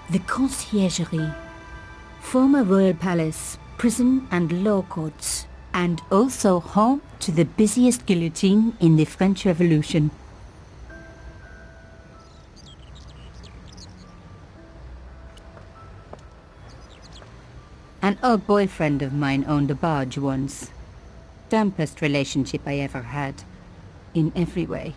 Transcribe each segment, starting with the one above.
The Conciergerie, former royal palace, prison and law courts, and also home to the busiest guillotine in the French Revolution. An old boyfriend of mine owned a barge once. Dampest relationship I ever had, in every way.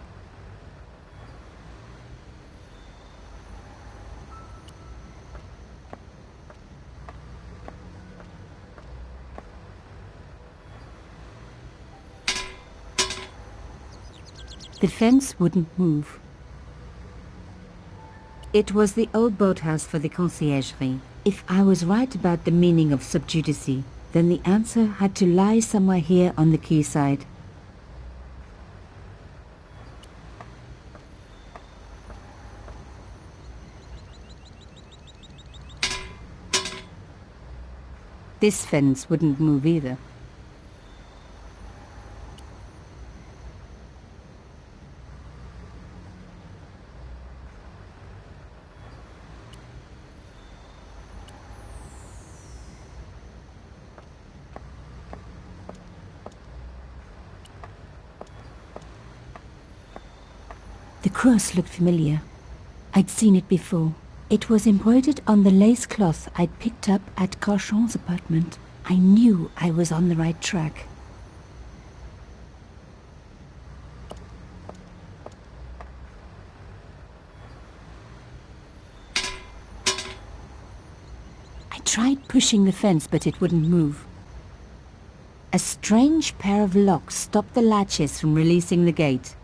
The fence wouldn't move. It was the old boathouse for the Conciergerie. If I was right about the meaning of subjudice, then the answer had to lie somewhere here on the quayside. This fence wouldn't move either. The cross looked familiar. I'd seen it before. It was embroidered on the lace cloth I'd picked up at Carchon's apartment. I knew I was on the right track. I tried pushing the fence, but it wouldn't move. A strange pair of locks stopped the latches from releasing the gate.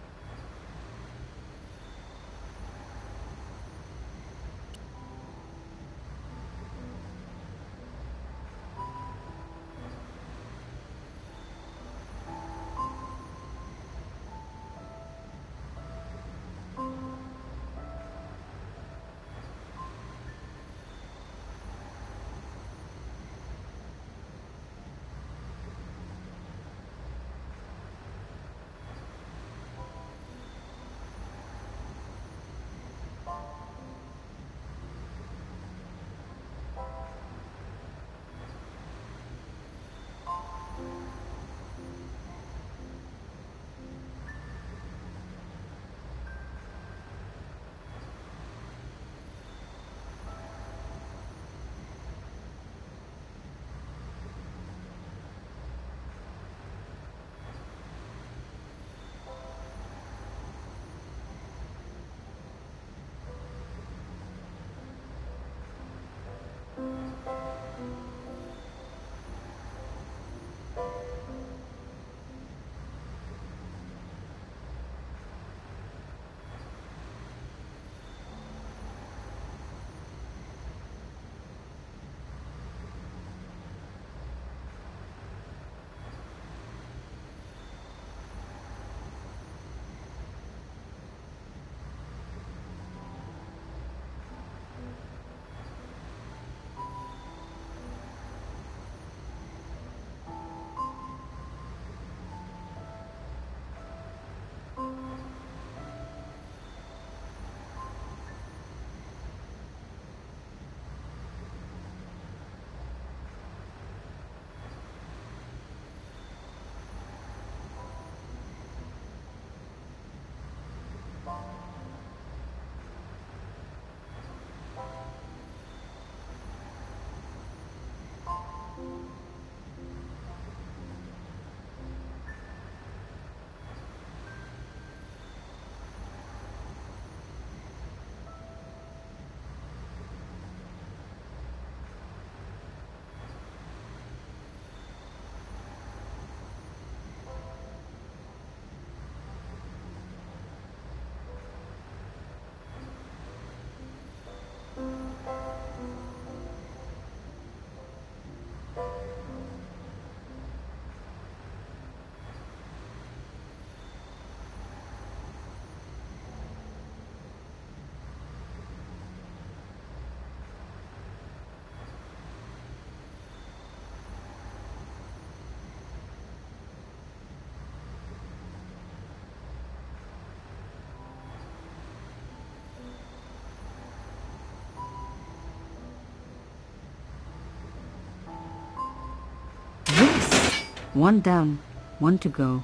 One down, one to go.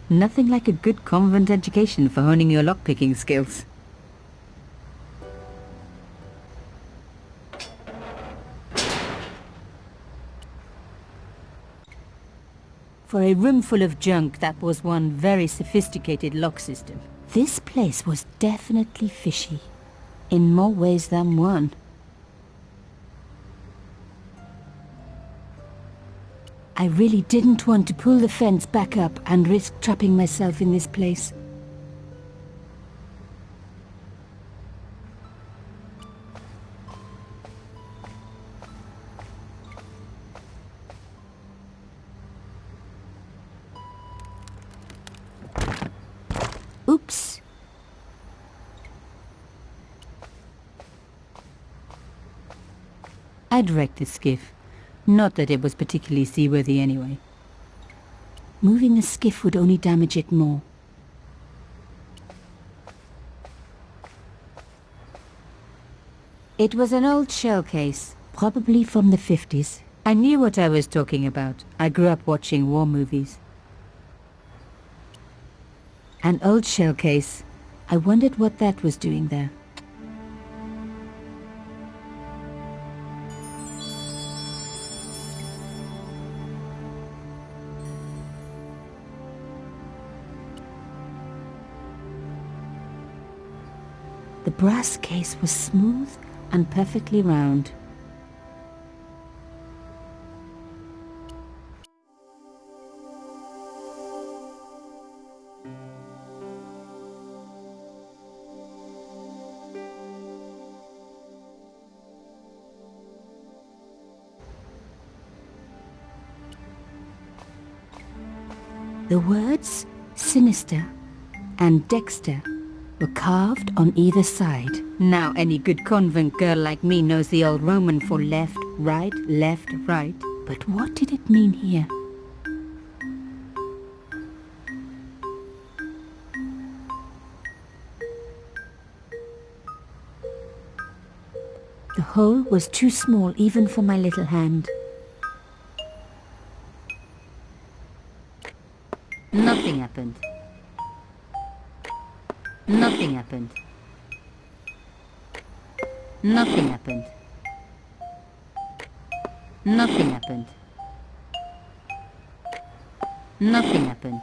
Nothing like a good convent education for honing your lockpicking skills. For a room full of junk, that was one very sophisticated lock system. This place was definitely fishy, in more ways than one. I really didn't want to pull the fence back up and risk trapping myself in this place. Oops. I'd wrecked the skiff. Not that it was particularly seaworthy anyway. Moving the skiff would only damage it more. It was an old shell case, probably from the 50s. I knew what I was talking about. I grew up watching war movies. An old shell case. I wondered what that was doing there. The brass case was smooth and perfectly round. The words sinister and Dexter were carved on either side. Now any good convent girl like me knows the old Roman for left, right. But what did it mean here? The hole was too small even for my little hand. Nothing happened. Nothing happened. Nothing happened. Nothing happened. Nothing happened.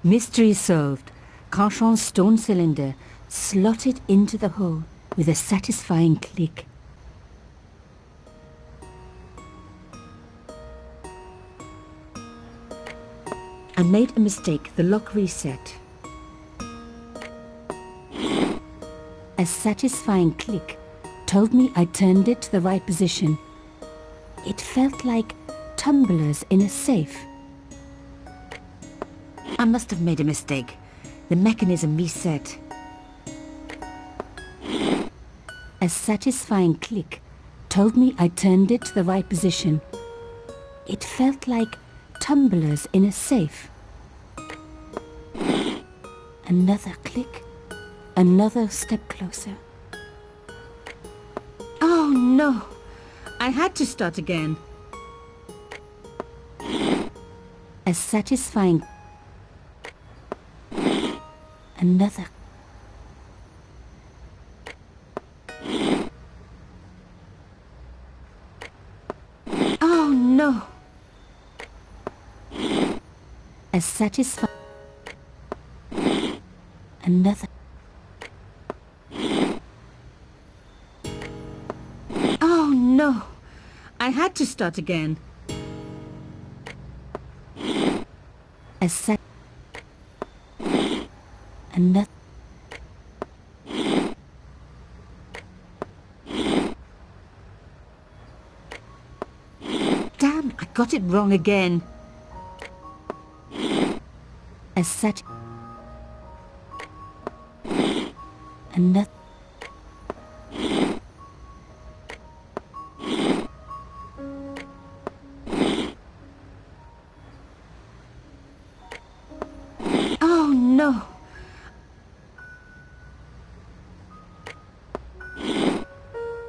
Mystery solved. Carchon's stone cylinder slotted into the hole with a satisfying click. I made a mistake. The lock reset. A satisfying click told me I turned it to the right position. It felt like tumblers in a safe. I must have made a mistake. The mechanism reset. A satisfying click told me I turned it to the right position. It felt like tumblers in a safe. Another click. Another step closer. Oh no! I had to start again. A satisfying... Another... Oh no! A satisfying... Another... Oh no! I had to start again. A sat... Another... got it wrong again. A sat... Another... Oh no!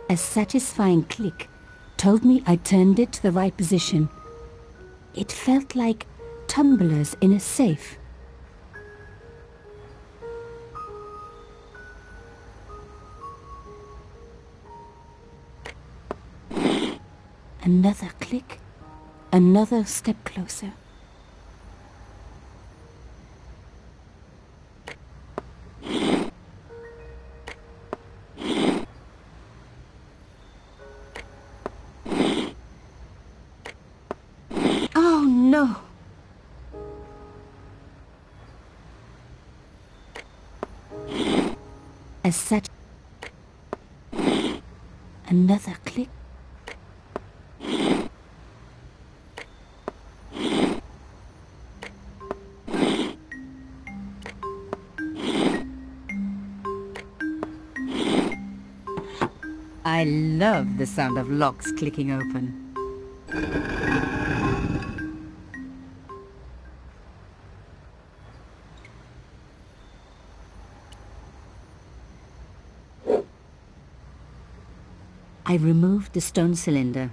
A satisfying click told me I turned it to the right position. It felt like tumblers in a safe. Another click, another step closer. Oh no! A sat... Another click. I love the sound of locks clicking open. I removed the stone cylinder.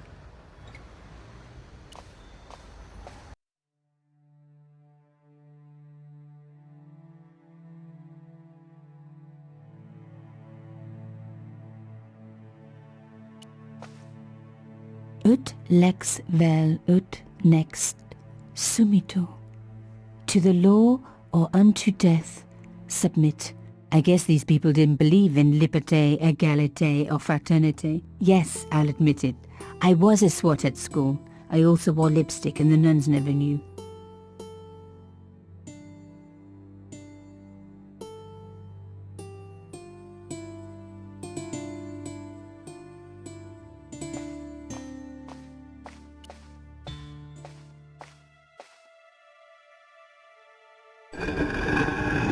Ut lex vel ut next sumito. To the law or unto death submit. I guess these people didn't believe in liberté, égalité or fraternité. Yes, I'll admit it. I was a swot at school. I also wore lipstick and the nuns never knew.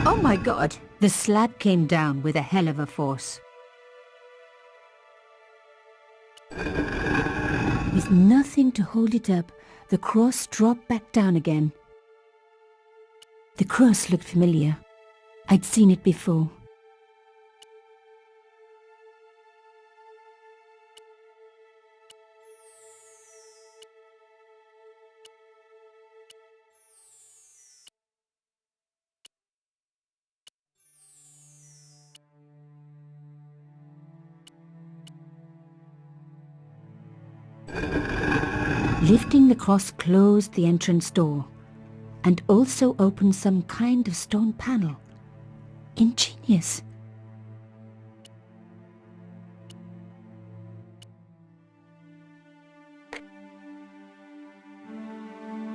Oh my god! The slab came down with a hell of a force. With nothing to hold it up, the cross dropped back down again. The cross looked familiar. I'd seen it before. Lifting the cross closed the entrance door and also opened some kind of stone panel. Ingenious.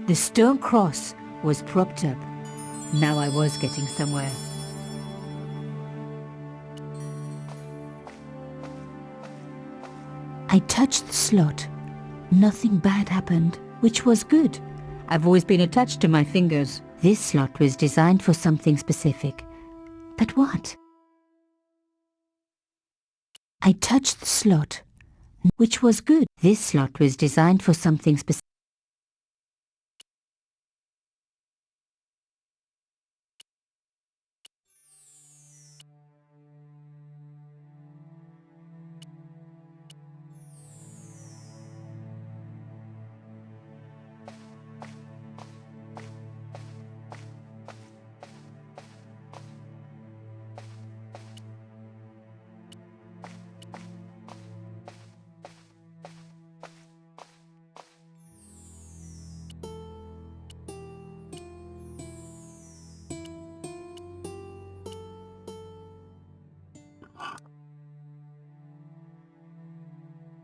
The stone cross was propped up. Now I was getting somewhere. I touched the slot. Nothing bad happened, which was good. I've always been attached to my fingers. This slot was designed for something specific. But what? I touched the slot, which was good. This slot was designed for something specific.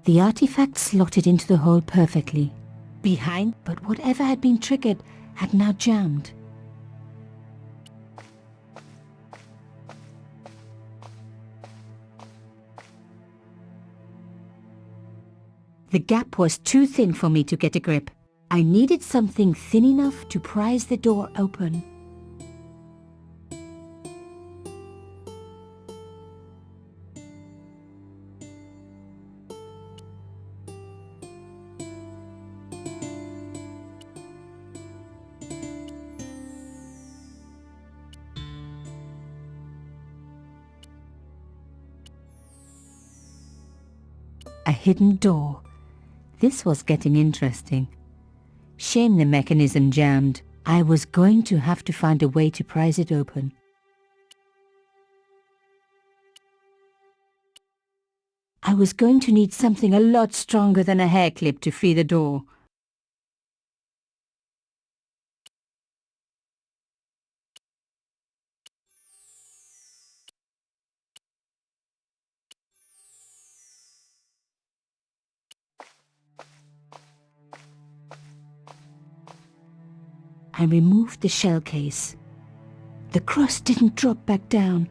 The artifact slotted into the hole perfectly. Behind, but whatever had been triggered had now jammed. The gap was too thin for me to get a grip. I needed something thin enough to prise the door open. A hidden door. This was getting interesting. Shame the mechanism jammed. I was going to have to find a way to prise it open. I was going to need something a lot stronger than a hair clip to free the door. I removed the shell case. The cross didn't drop back down.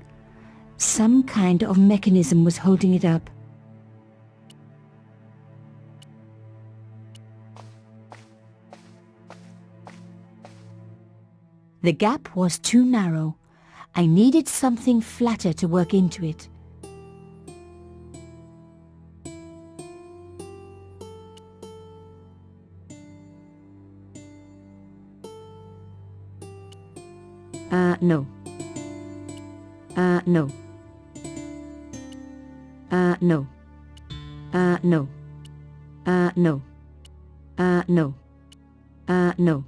Some kind of mechanism was holding it up. The gap was too narrow. I needed something flatter to work into it. No. No. No. No. No. No. No.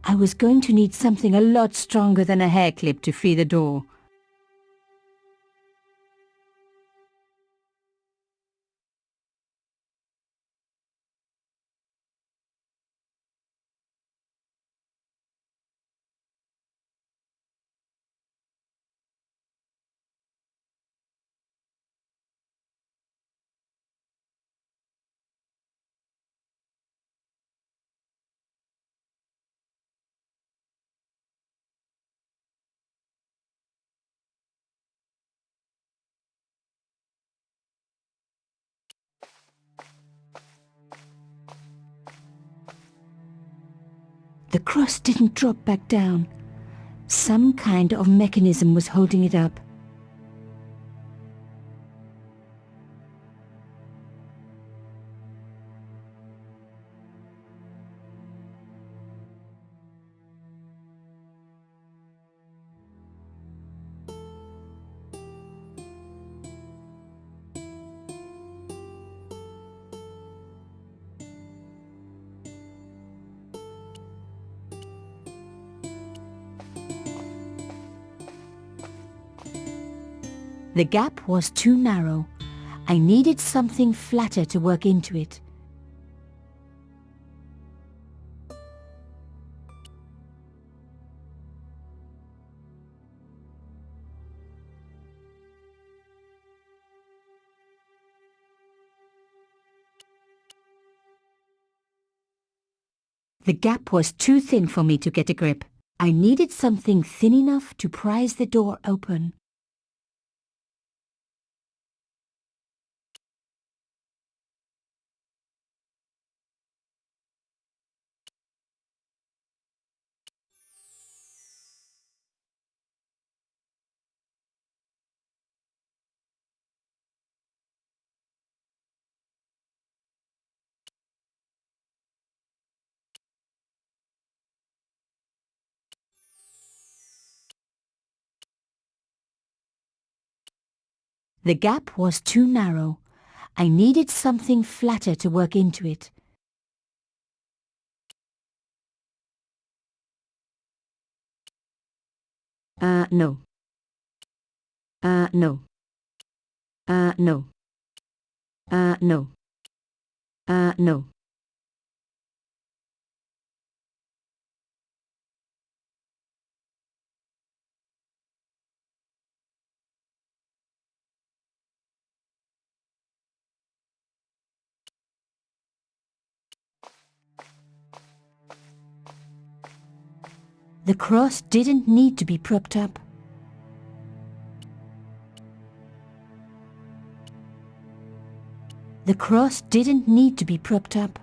I was going to need something a lot stronger than a hair clip to free the door. The cross didn't drop back down. Some kind of mechanism was holding it up. The gap was too narrow. I needed something flatter to work into it. The gap was too thin for me to get a grip. I needed something thin enough to prise the door open. The gap was too narrow. I needed something flatter to work into it. No. No. No. No. No. The cross didn't need to be propped up. The cross didn't need to be propped up.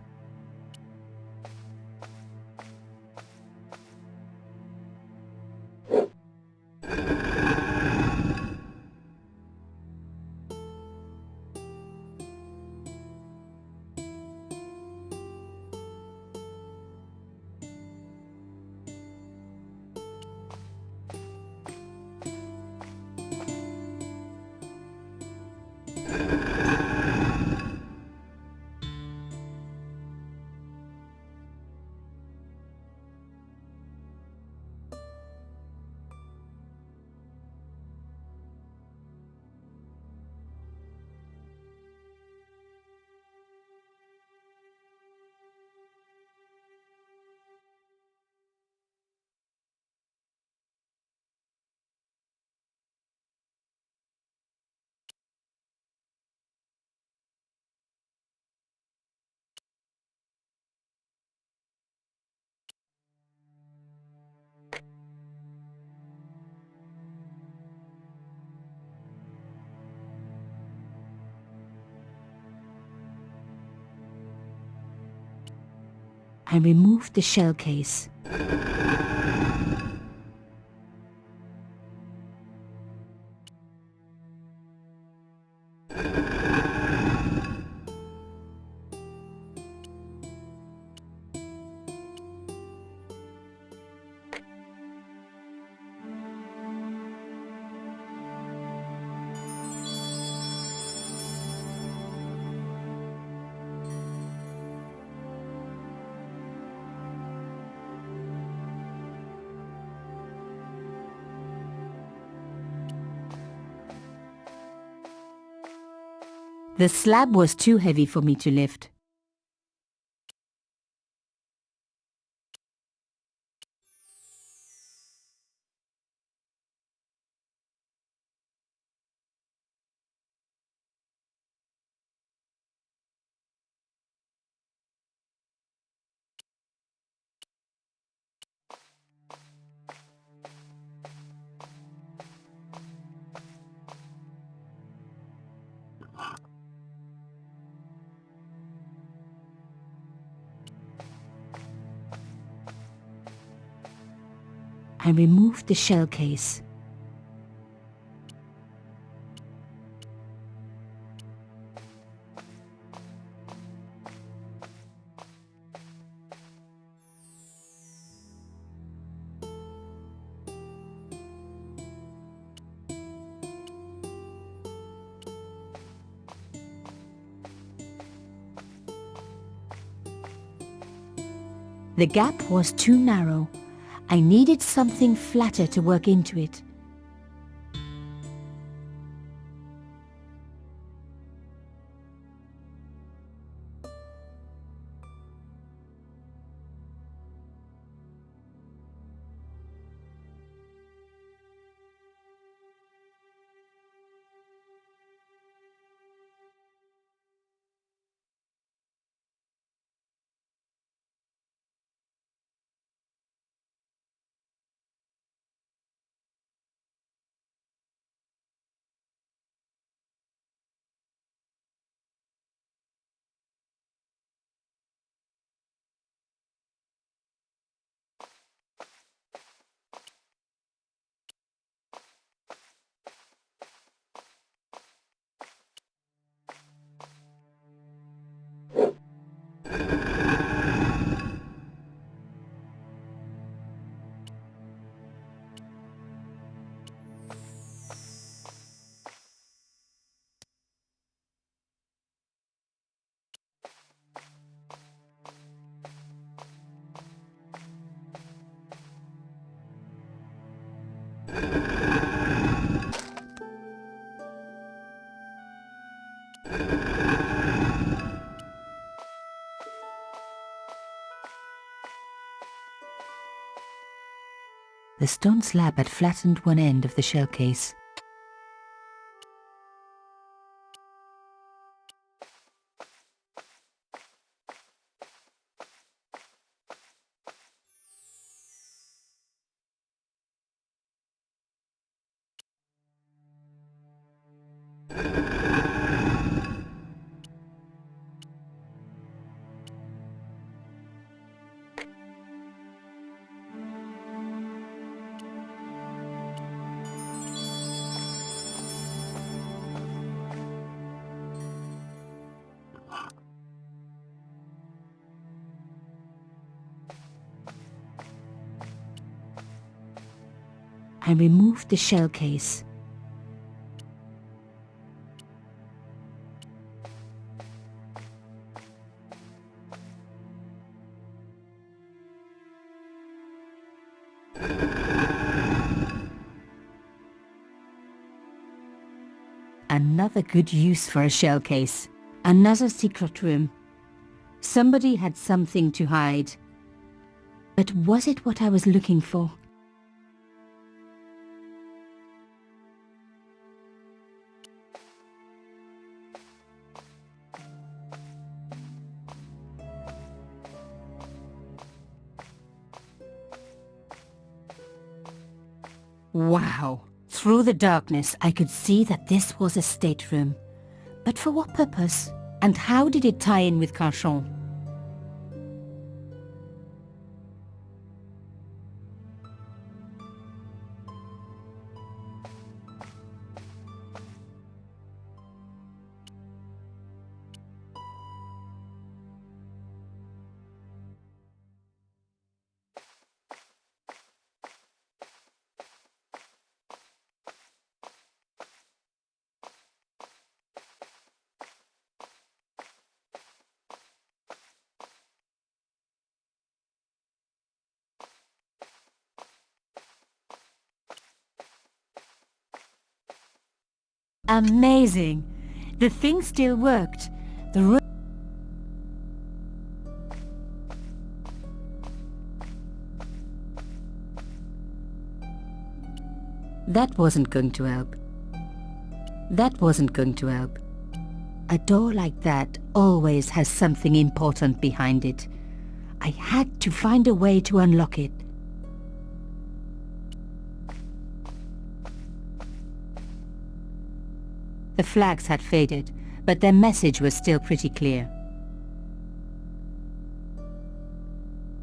I removed the shell case. The slab was too heavy for me to lift. I removed the shell case. The gap was too narrow. I needed something flatter to work into it. The stone slab had flattened one end of the shell case. I removed the shell case. Another good use for a shell case. Another secret room. Somebody had something to hide. But was it what I was looking for? Wow! Through the darkness, I could see that this was a stateroom. But for what purpose? And how did it tie in with Carchon? Amazing! The thing still worked. The room... That wasn't going to help. That wasn't going to help. A door like that always has something important behind it. I had to find a way to unlock it. The flags had faded, but their message was still pretty clear.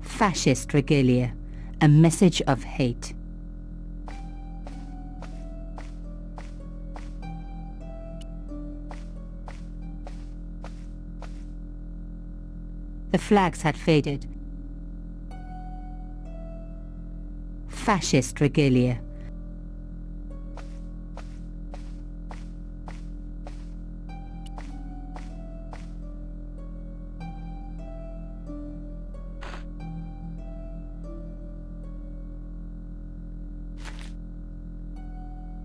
Fascist regalia, a message of hate. The flags had faded. Fascist regalia.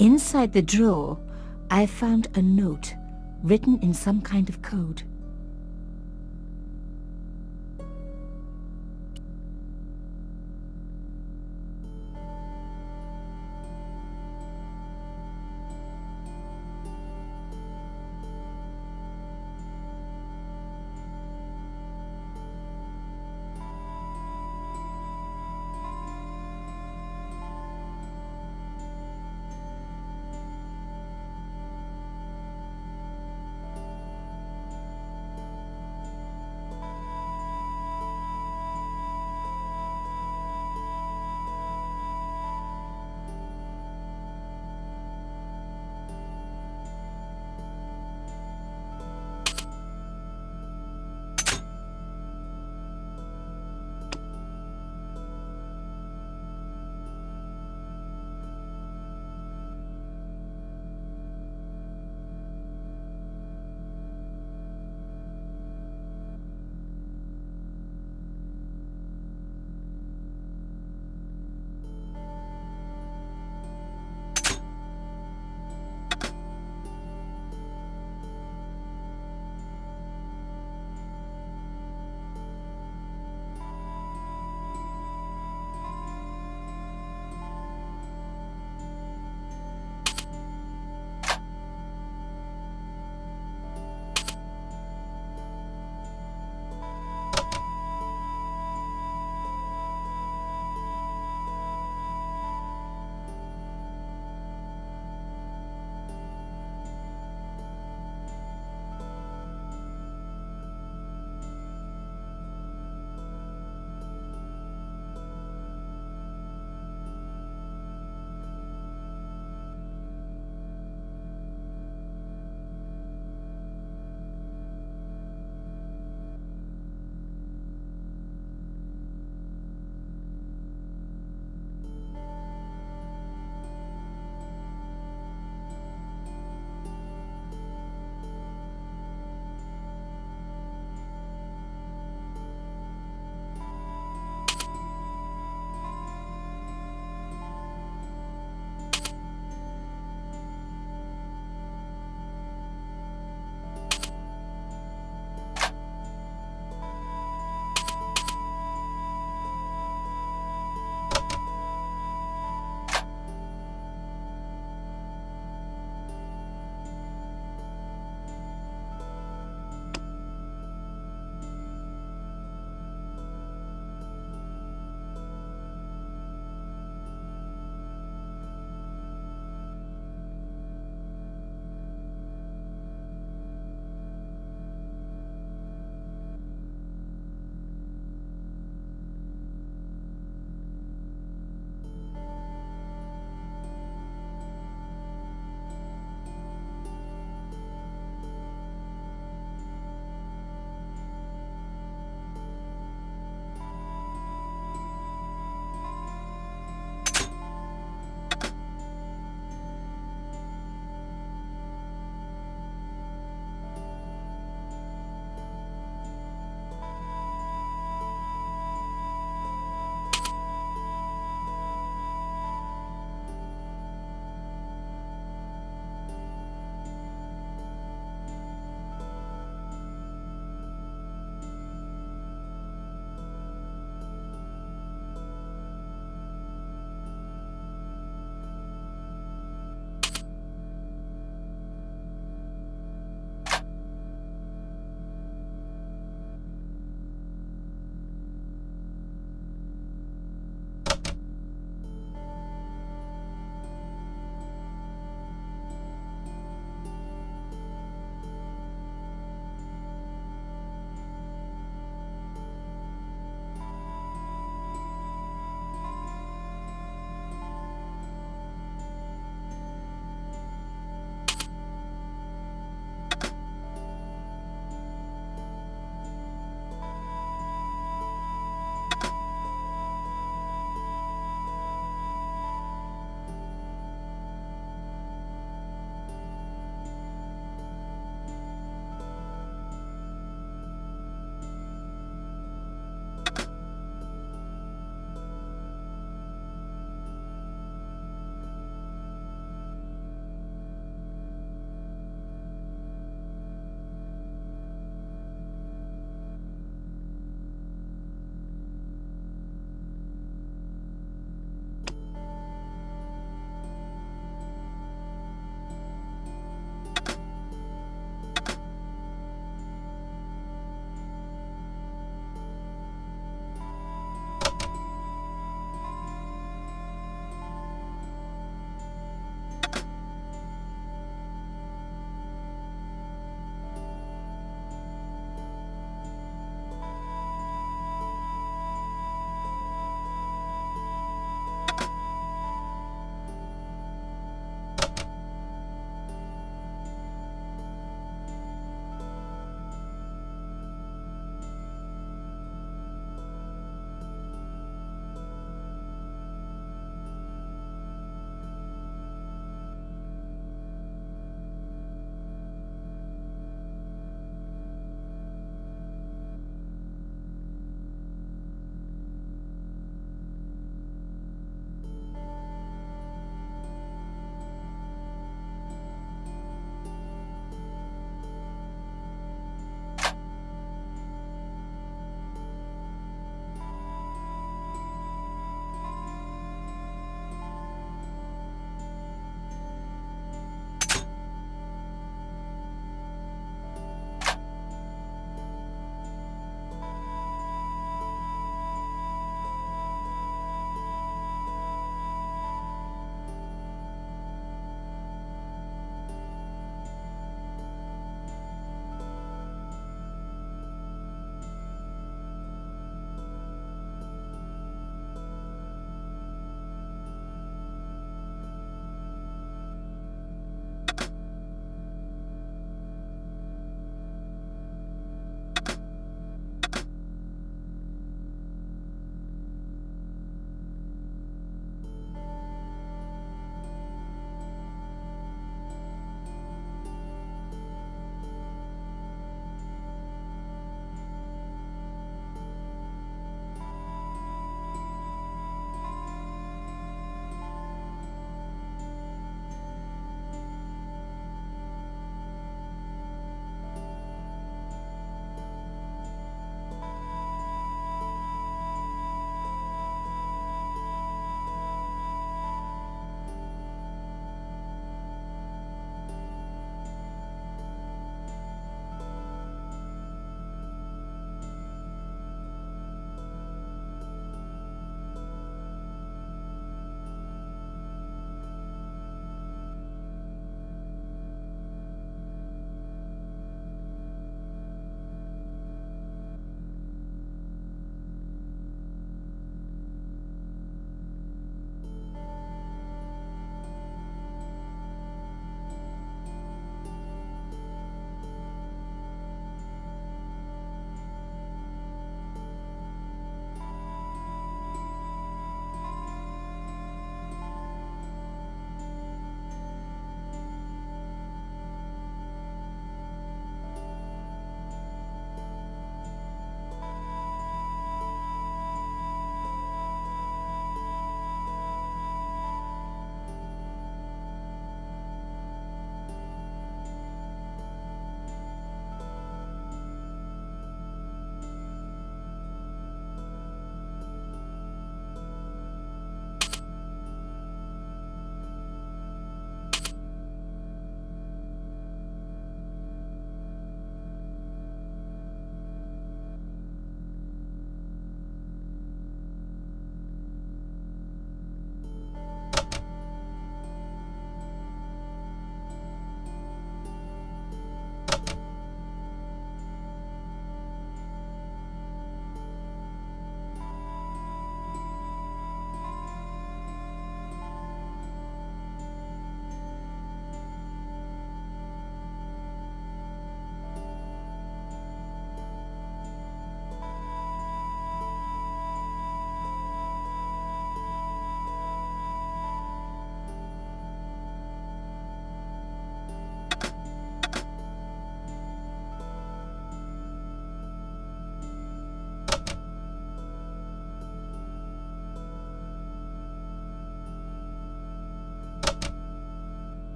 Inside the drawer, I found a note written in some kind of code.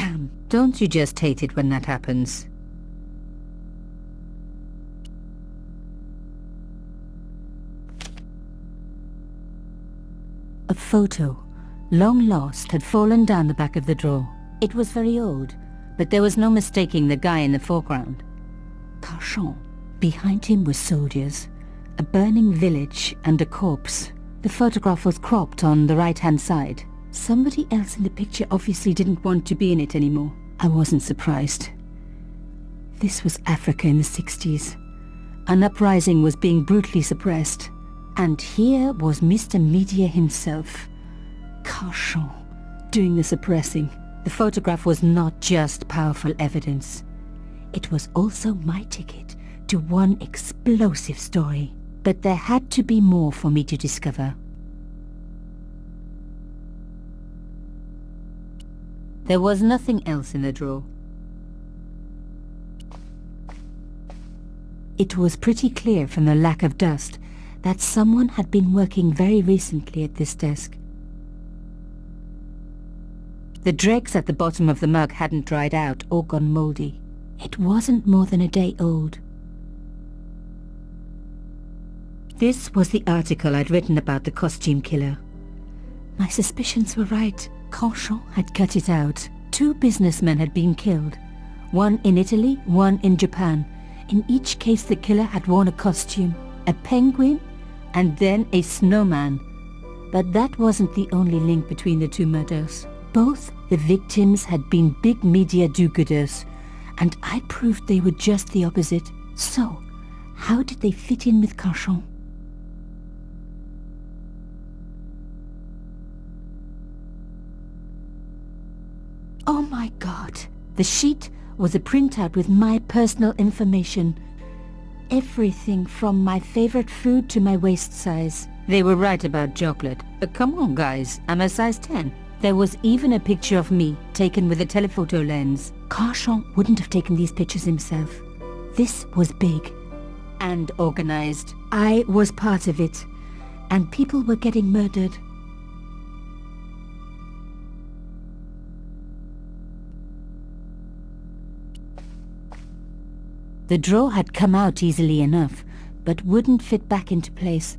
Damn, don't you just hate it when that happens? A photo, long lost, had fallen down the back of the drawer. It was very old, but there was no mistaking the guy in the foreground. Carchon. Behind him were soldiers, a burning village and a corpse. The photograph was cropped on the right-hand side. Somebody else in the picture obviously didn't want to be in it anymore. I wasn't surprised. This was Africa in the 60s. An uprising was being brutally suppressed. And here was Mr. Media himself, Carchon, doing the suppressing. The photograph was not just powerful evidence. It was also my ticket to one explosive story. But there had to be more for me to discover. There was nothing else in the drawer. It was pretty clear from the lack of dust that someone had been working very recently at this desk. The dregs at the bottom of the mug hadn't dried out or gone moldy. It wasn't more than a day old. This was the article I'd written about the costume killer. My suspicions were right. Carchon had cut it out. 2 businessmen had been killed. One in Italy, one in Japan. In each case the killer had worn a costume. A penguin and then a snowman. But that wasn't the only link between the 2 murders. Both the victims had been big media do-gooders, and I proved they were just the opposite. So, how did they fit in with Carchon? Oh my God! The sheet was a printout with my personal information. Everything from my favorite food to my waist size. They were right about chocolate. Come on guys, I'm a size 10. There was even a picture of me, taken with a telephoto lens. Carchon wouldn't have taken these pictures himself. This was big. And organized. I was part of it. And people were getting murdered. The drawer had come out easily enough, but wouldn't fit back into place.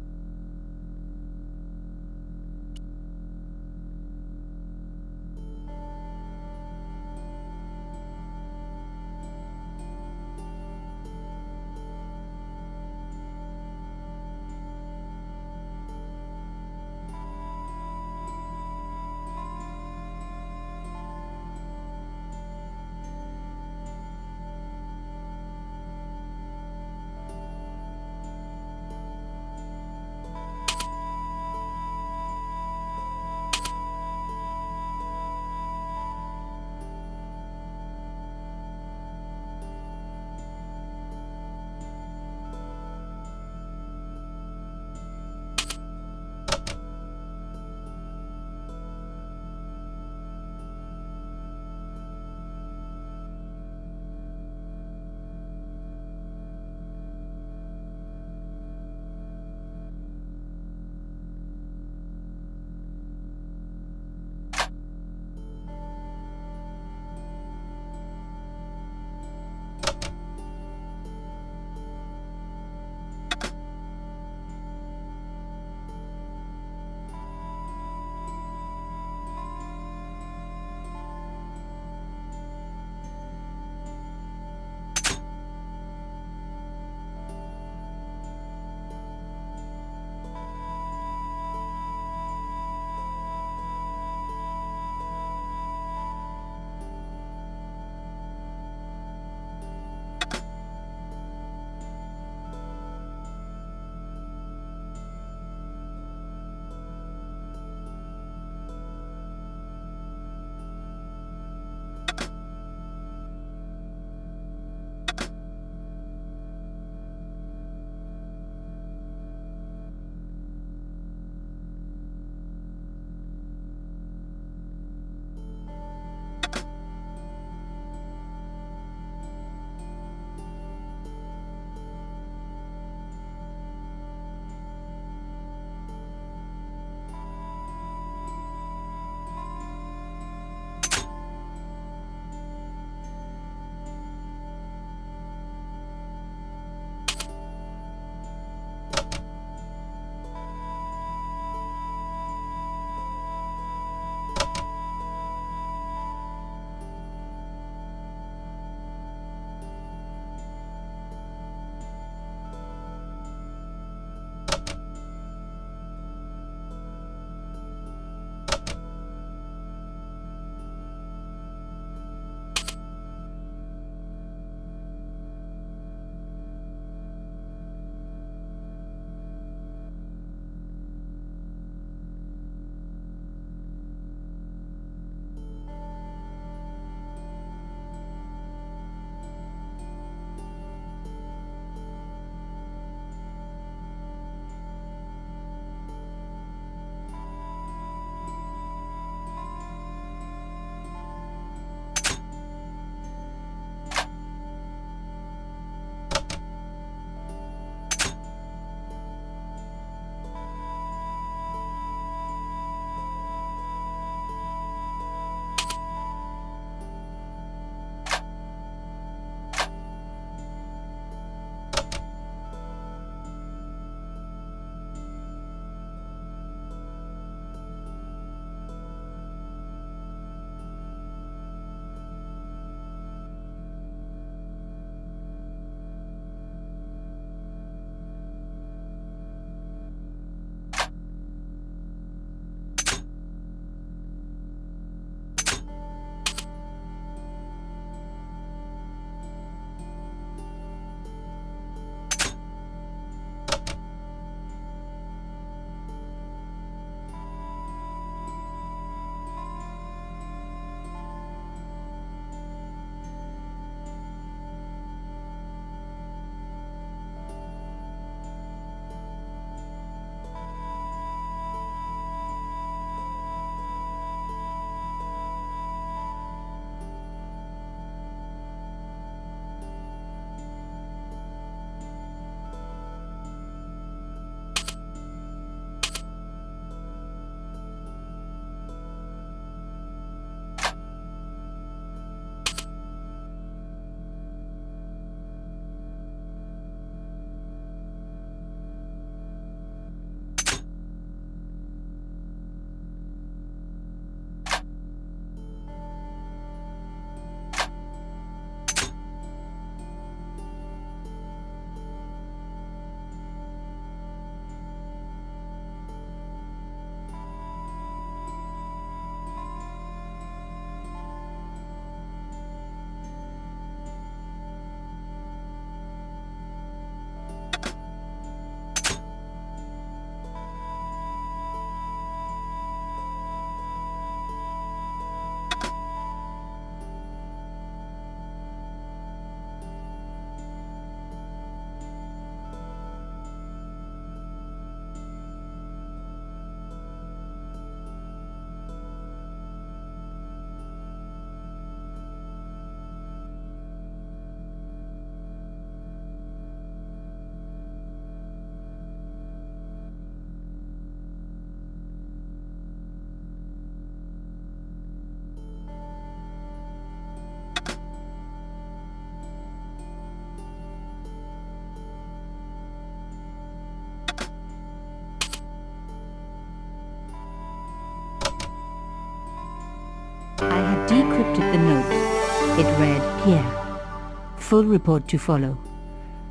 full report to follow.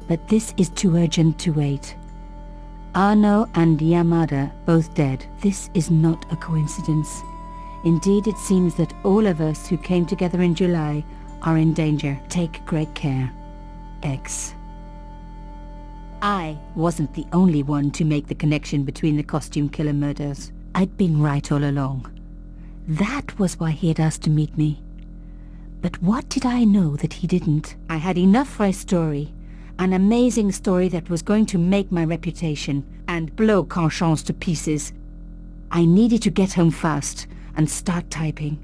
But this is too urgent to wait. Arno and Yamada both dead. This is not a coincidence. Indeed, it seems that all of us who came together in July are in danger. Take great care. X. I wasn't the only one to make the connection between the costume killer murders. I'd been right all along. That was why he had asked to meet me. But what did I know that he didn't? I had enough for a story. An amazing story that was going to make my reputation and blow Conchance to pieces. I needed to get home fast and start typing.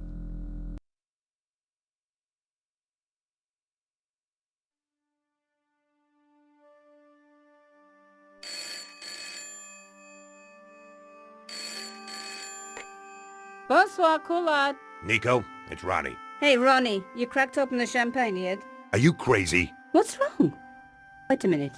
Bonsoir, Collard. Nico, it's Ronnie. Hey, Ronnie, you cracked open the champagne yet? Are you crazy? What's wrong? Wait a minute.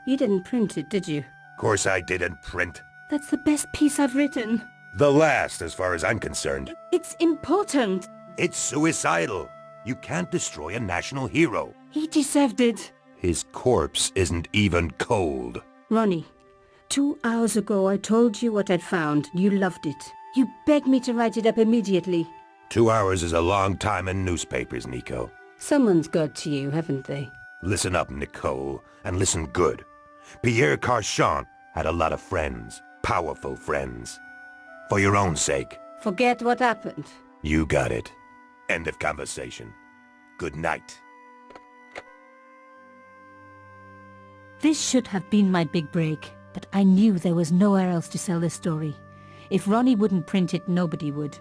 You didn't print it, did you? Course I didn't print. That's the best piece I've written. The last, as far as I'm concerned. It's important. It's suicidal. You can't destroy a national hero. He deserved it. His corpse isn't even cold. Ronnie, 2 hours ago I told you what I'd found. You loved it. You begged me to write it up immediately. 2 hours is a long time in newspapers, Nico. Someone's got to you, haven't they? Listen up, Nicole, and listen good. Pierre Carchon had a lot of friends. Powerful friends. For your own sake. Forget what happened. You got it. End of conversation. Good night. This should have been my big break, but I knew there was nowhere else to sell this story. If Ronnie wouldn't print it, nobody would.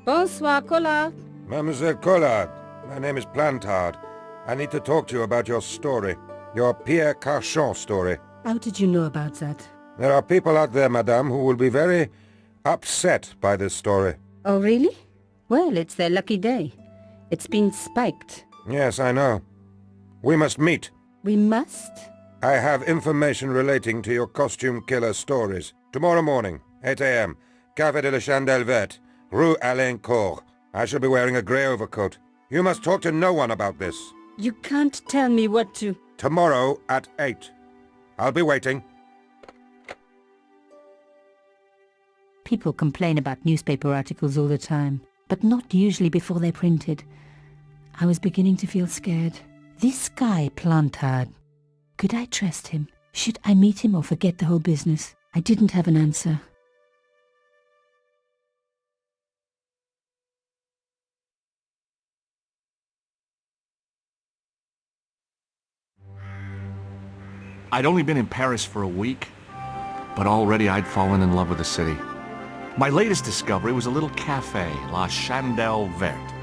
Bonsoir, Collard. Mademoiselle Collard, my name is Plantard. I need to talk to you about your story. Your Pierre Carchon story. How did you know about that? There are people out there, madame, who will be very upset by this story. Oh, really? Well, it's their lucky day. It's been spiked. Yes, I know. We must meet. We must? I have information relating to your costume killer stories. Tomorrow morning, 8 a.m., Café de la Chandelle Verte, Rue Alain Court. I shall be wearing a grey overcoat. You must talk to no one about this. You can't tell me what to... Tomorrow at 8. I'll be waiting. People complain about newspaper articles all the time, but not usually before they're printed. I was beginning to feel scared. This guy, Plantard, could I trust him? Should I meet him or forget the whole business? I didn't have an answer. I'd only been in Paris for a week, but already I'd fallen in love with the city. My latest discovery was a little cafe, La Chandelle Verte.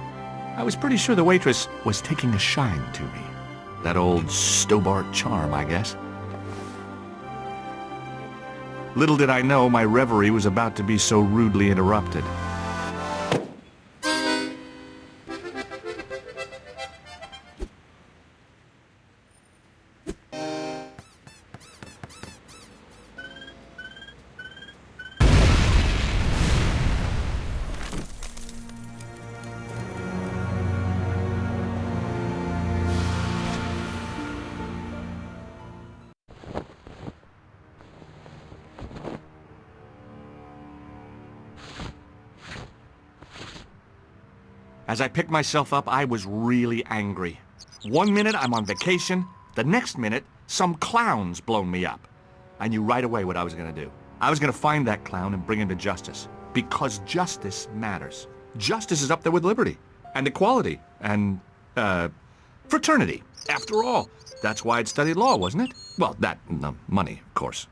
I was pretty sure the waitress was taking a shine to me. That old Stobart charm, I guess. Little did I know my reverie was about to be so rudely interrupted. As I picked myself up, I was really angry. 1 minute I'm on vacation, the next minute some clown's blown me up. I knew right away what I was going to do. I was going to find that clown and bring him to justice. Because justice matters. Justice is up there with liberty, and equality, and, fraternity. After all, that's why I'd studied law, wasn't it? Well, that, and the money, of course.